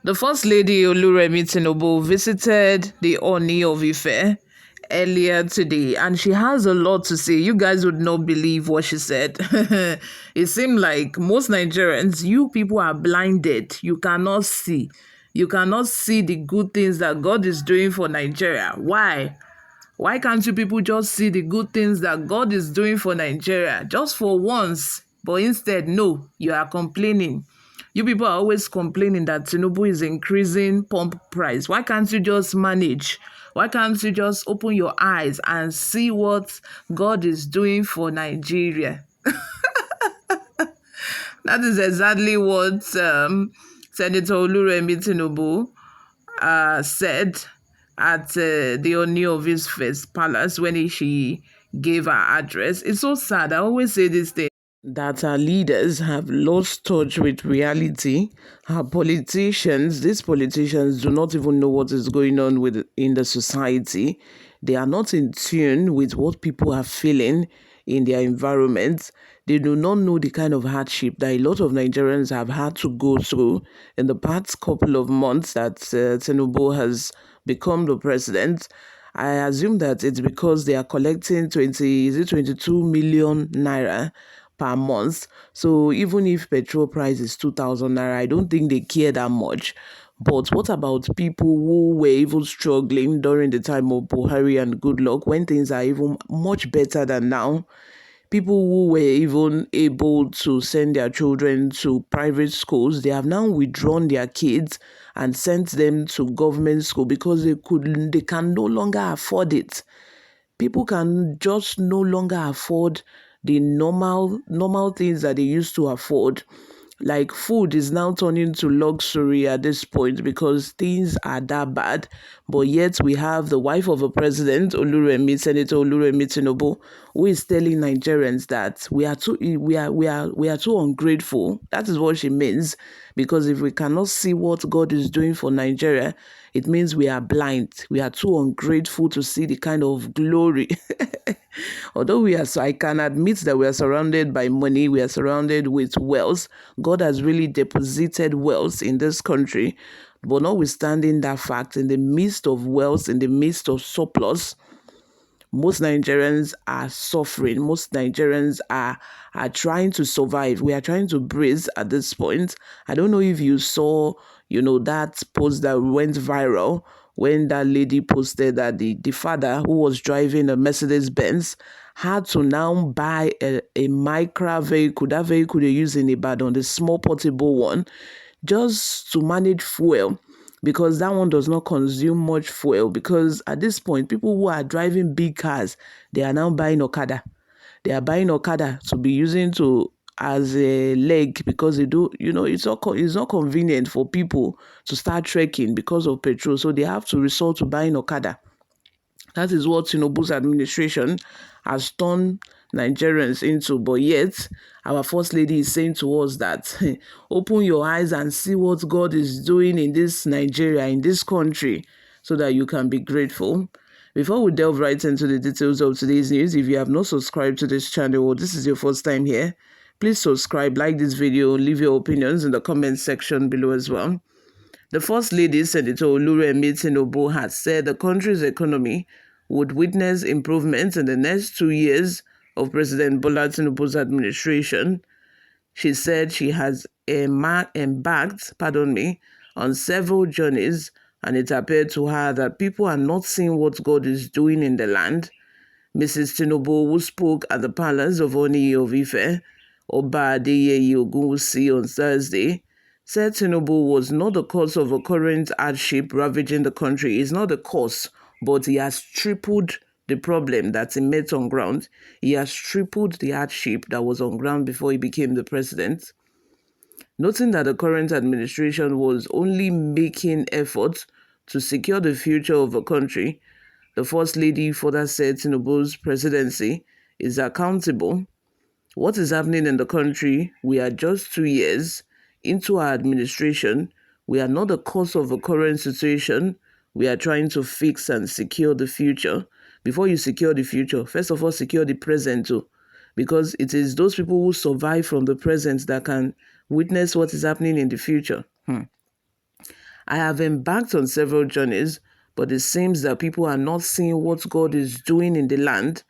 The First Lady Remi Tinubu visited the Oni of Ife earlier today, and she has a lot to say. You guys would not believe what she said. It seemed like most Nigerians, you people are blinded. You cannot see. You cannot see the good things that God is doing for Nigeria. Why? Why can't you people just see the good things that God is doing for Nigeria just for once? But instead, no, you are complaining. You people are always complaining that Tinubu is increasing pump price. Why can't you just manage? Why can't you just open your eyes and see what God is doing for Nigeria? That is exactly what Senator Remi Tinubu said at the Oni of his first palace when she gave her address. It's so sad. I always say this thing, that our leaders have lost touch with reality. Our politicians, these politicians do not even know what is going on in the society. They are not in tune with what people are feeling in their environment. They do not know the kind of hardship that a lot of Nigerians have had to go through in the past couple of months that Tinubu has become the president. I assume that it's because they are collecting 22 million naira per month. So even if petrol price is 2,000 naira, I don't think they care that much. But what about people who were even struggling during the time of Buhari and Goodluck, when things are even much better than now? People who were even able to send their children to private schools, they have now withdrawn their kids and sent them to government school because they can no longer afford it. People can just no longer afford the normal things that they used to afford. Like food is now turning to luxury at this point because things are that bad. But yet we have the wife of a president, Senator Oluremi Tinubu, who is telling Nigerians that we are too ungrateful. That is what she means. Because if we cannot see what God is doing for Nigeria, it means we are blind. We are too ungrateful to see the kind of glory. Although I can admit that we are surrounded by money, we are surrounded with wealth. God has really deposited wealth in this country. But notwithstanding that fact, in the midst of wealth, in the midst of surplus, most Nigerians are suffering. Most Nigerians are trying to survive. We are trying to breathe at this point. I don't know if you saw, that post that went viral when that lady posted that the father who was driving a Mercedes Benz had to now buy a micro vehicle, that vehicle they use in Ibadan, the small portable one, just to manage fuel, because that one does not consume much fuel. Because at this point, people who are driving big cars, they are now buying Okada. They are buying Okada to be using to as a leg, because they do, it's not convenient for people to start trekking because of petrol. So they have to resort to buying Okada. That is what Tinubu's administration has turned Nigerians into. But yet, our First Lady is saying to us that open your eyes and see what God is doing in this Nigeria, in this country, so that you can be grateful. Before we delve right into the details of today's news, if you have not subscribed to this channel or this is your first time here, please subscribe, like this video, leave your opinions in the comment section below as well. The First Lady, Senator Remi Tinubu, has said the country's economy would witness improvements in the next 2 years of President Bola Tinubu's administration. She said she has embarked on several journeys, and it appeared to her that people are not seeing what God is doing in the land. Mrs. Tinubu, who spoke at the palace of Oni of Ife, Oba Adeyeye Ogunwusi, on Thursday, said Tinubu was not the cause of the current hardship ravaging the country. He's not the cause, but he has tripled the problem that he met on ground. He has tripled the hardship that was on ground before he became the president. Noting that the current administration was only making efforts to secure the future of the country, the First Lady further said Tinubu's presidency is accountable. What is happening in the country? We are just 2 years into our administration. We are not the cause of the current situation. We are trying to fix and secure the future. Before you secure the future, first of all, secure the present too. Because it is those people who survive from the present that can witness what is happening in the future. I have embarked on several journeys, but it seems that people are not seeing what God is doing in the land.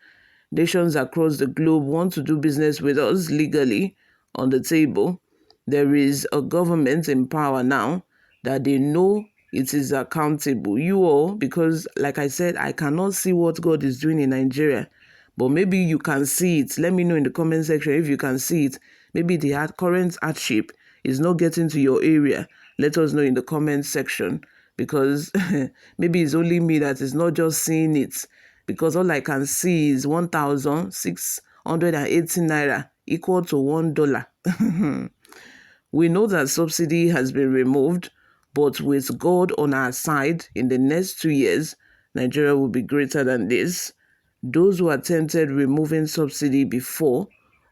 Nations across the globe want to do business with us legally on the table. There is a government in power now that they know it is accountable. You all, because like I said, I cannot see what God is doing in Nigeria, but maybe you can see it. Let me know in the comment section if you can see it. Maybe the current hardship is not getting to your area. Let us know in the comment section, because maybe it's only me that is not just seeing it, because all I can see is 1,680 naira equal to $1. We know that subsidy has been removed, but with God on our side, in the next 2 years, Nigeria will be greater than this. Those who attempted removing subsidy before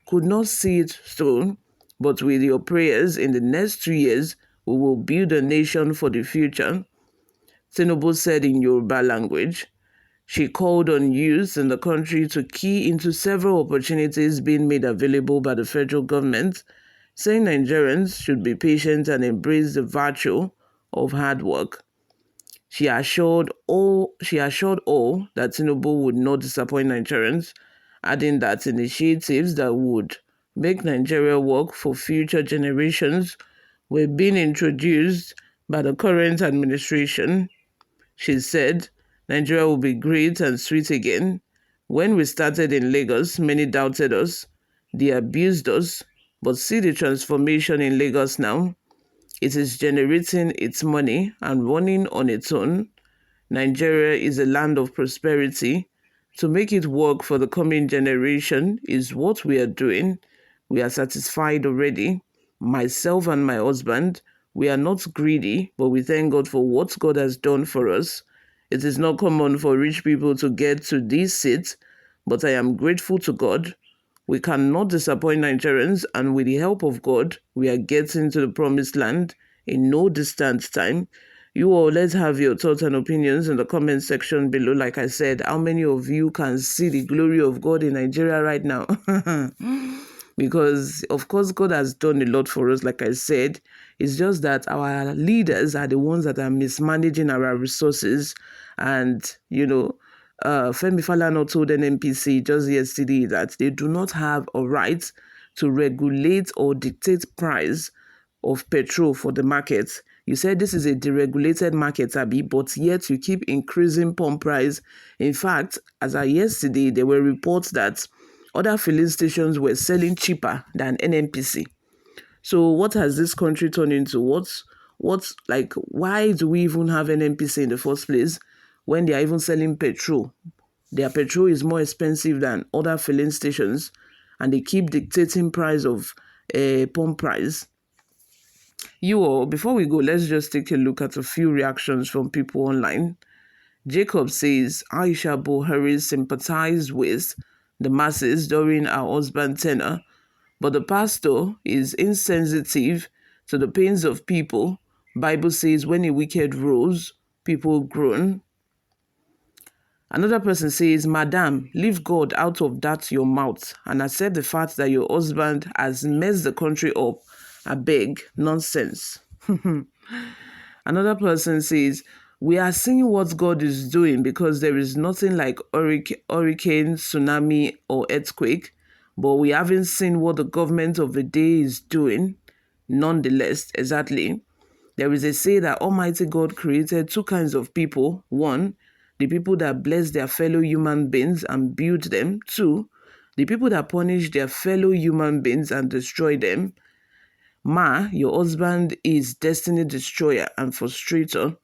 could not see it through, but with your prayers, in the next 2 years, we will build a nation for the future, Tinubu said in Yoruba language. She called on youth in the country to key into several opportunities being made available by the federal government, saying Nigerians should be patient and embrace the virtue of hard work. She assured all that Tinubu would not disappoint Nigerians, adding that initiatives that would make Nigeria work for future generations were being introduced by the current administration. She said, Nigeria will be great and sweet again. When we started in Lagos, many doubted us. They abused us. But see the transformation in Lagos now. It is generating its money and running on its own. Nigeria is a land of prosperity. To make it work for the coming generation is what we are doing. We are satisfied already. Myself and my husband, we are not greedy, but we thank God for what God has done for us. It is not common for rich people to get to these seats, but I am grateful to God. We cannot disappoint Nigerians, and with the help of God, we are getting to the promised land in no distant time. You all, let's have your thoughts and opinions in the comment section below. Like I said, how many of you can see the glory of God in Nigeria right now? Because, of course, God has done a lot for us, like I said. It's just that our leaders are the ones that are mismanaging our resources. And, Femi Falana told an NPC just yesterday that they do not have a right to regulate or dictate price of petrol for the market. You said this is a deregulated market, Abi, but yet you keep increasing pump price. In fact, as of yesterday, there were reports that other filling stations were selling cheaper than NNPC. So what has this country turned into? Why do we even have NNPC in the first place when they are even selling petrol? Their petrol is more expensive than other filling stations, and they keep dictating price of pump price. You all, before we go, let's just take a look at a few reactions from people online. Jacob says, Aisha Buhari sympathized with the masses during her husband's tenure, but the pastor is insensitive to the pains of people. Bible says when a wicked rules, people groan. Another person says, Madam, leave God out of that your mouth and accept the fact that your husband has messed the country up. I beg, nonsense. Another person says, we are seeing what God is doing because there is nothing like hurricane, tsunami, or earthquake, but we haven't seen what the government of the day is doing. Nonetheless, exactly. There is a say that Almighty God created two kinds of people. One, the people that bless their fellow human beings and build them. Two, the people that punish their fellow human beings and destroy them. Ma, your husband is destiny destroyer and frustrator.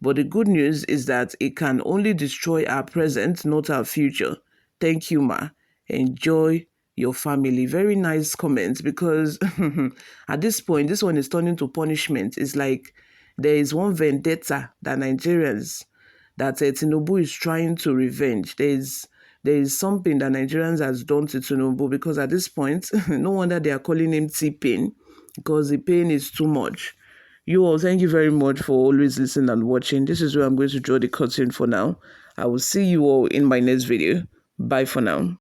But the good news is that it can only destroy our present, not our future. Thank you, Ma. Enjoy your family. Very nice comments, because at this point, this one is turning to punishment. It's like there is one vendetta that Nigerians, that Tinubu is trying to revenge. There is something that Nigerians has done to Tinubu, because at this point, no wonder they are calling him T-Pain, because the pain is too much. You all, thank you very much for always listening and watching. This is where I'm going to draw the curtain for now. I will see you all in my next video. Bye for now.